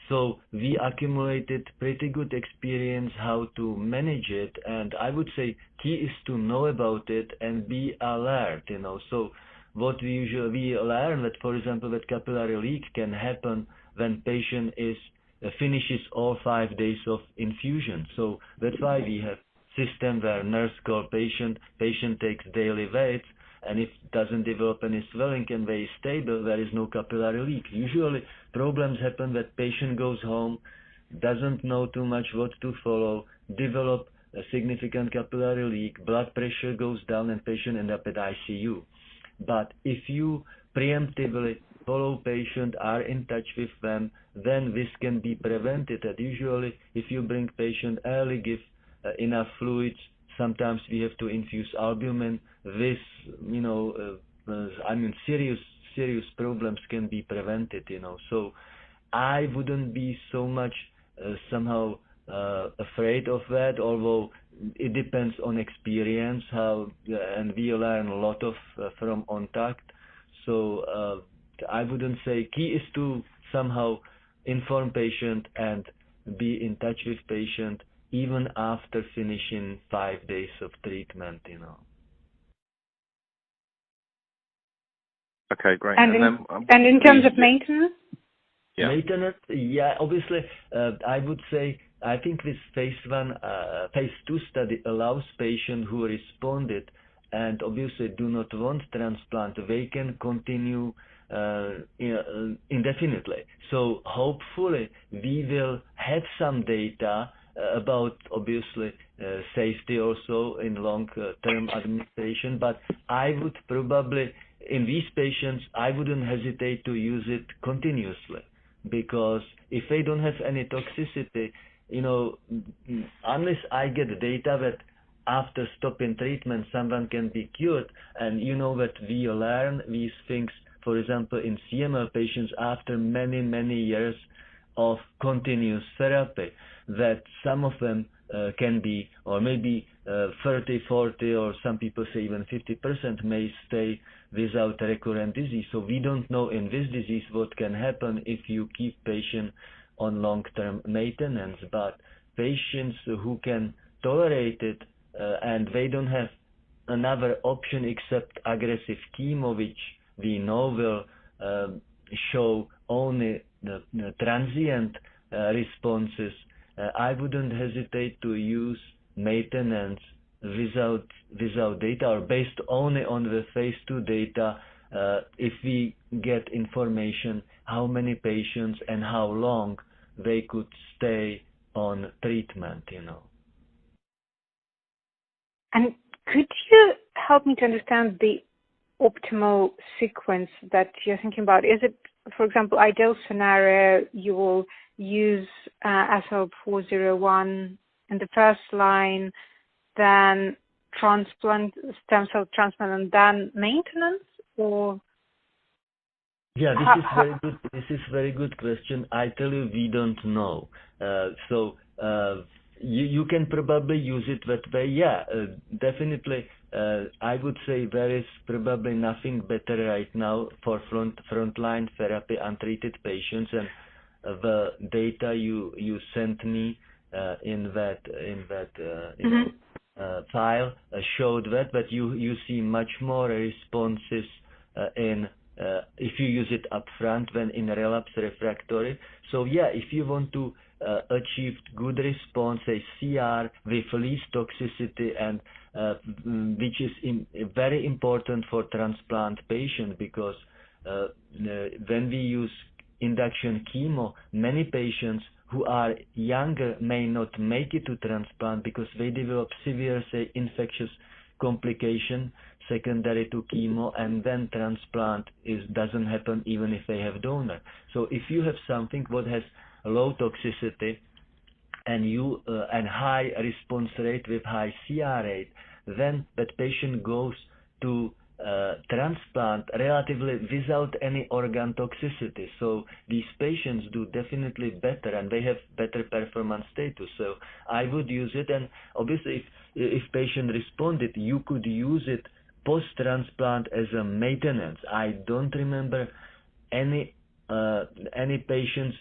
So we accumulated pretty good experience how to manage it, and I would say key is to know about it and be alert. So what we usually learn that, for example, that capillary leak can happen when patient is finishes all 5 days of infusion. So that's why we have system where nurse call patient takes daily weights, and if doesn't develop any swelling and very stable, there is no capillary leak. Usually problems happen that patient goes home, doesn't know too much what to follow, develop a significant capillary leak, blood pressure goes down, and patient end up at ICU. But if you preemptively follow patient, are in touch with them, then this can be prevented. And usually, if you bring patient early, give enough fluids, sometimes we have to infuse albumin. This, serious problems can be prevented. So I wouldn't be so much somehow afraid of that, although it depends on experience, and we learn a lot from contact. So I wouldn't say key is to somehow inform patient and be in touch with patient even after finishing 5 days of treatment. Okay, great. And in terms of maintenance? Yeah. Maintenance, obviously, I would say, I think this phase 2 study allows patients who responded and obviously do not want transplant, they can continue indefinitely. So hopefully we will have some data about obviously safety also in long-term administration, but I would probably, in these patients, I wouldn't hesitate to use it continuously, because if they don't have any toxicity, unless I get data that after stopping treatment someone can be cured, and that we learn these things, for example, in CML patients after many, many years of continuous therapy, that some of them can be, or maybe 30, 40, or some people say even 50% may stay without recurrent disease. So we don't know in this disease what can happen if you keep patient on long-term maintenance, but patients who can tolerate it and they don't have another option except aggressive chemo, which we know will show only transient responses, I wouldn't hesitate to use maintenance without data, or based only on the phase 2 data, if we get information how many patients and how long they could stay on treatment. And could you help me to understand the optimal sequence that you're thinking about? Is it, for example, ideal scenario, you will use SL401 in the first line, then transplant, stem cell transplant, and then maintenance, or? Yeah, this is very good question. I tell you, we don't know. You can probably use it that way. Yeah, definitely. I would say there is probably nothing better right now for frontline therapy untreated patients, and the data you sent me in that file showed that you see much more responses if you use it up front than in relapse refractory. So yeah, if you want to achieve good response, a CR with least toxicity, and which is very important for transplant patients, because when we use induction chemo, many patients who are younger may not make it to transplant because they develop severe, say, infectious complication secondary to chemo, and then transplant doesn't happen even if they have donor. So if you have something what has low toxicity and high response rate with high CR rate, then that patient goes to transplant relatively without any organ toxicity. So these patients do definitely better, and they have better performance status. So I would use it, and obviously if patient responded, you could use it post-transplant as a maintenance. I don't remember any patients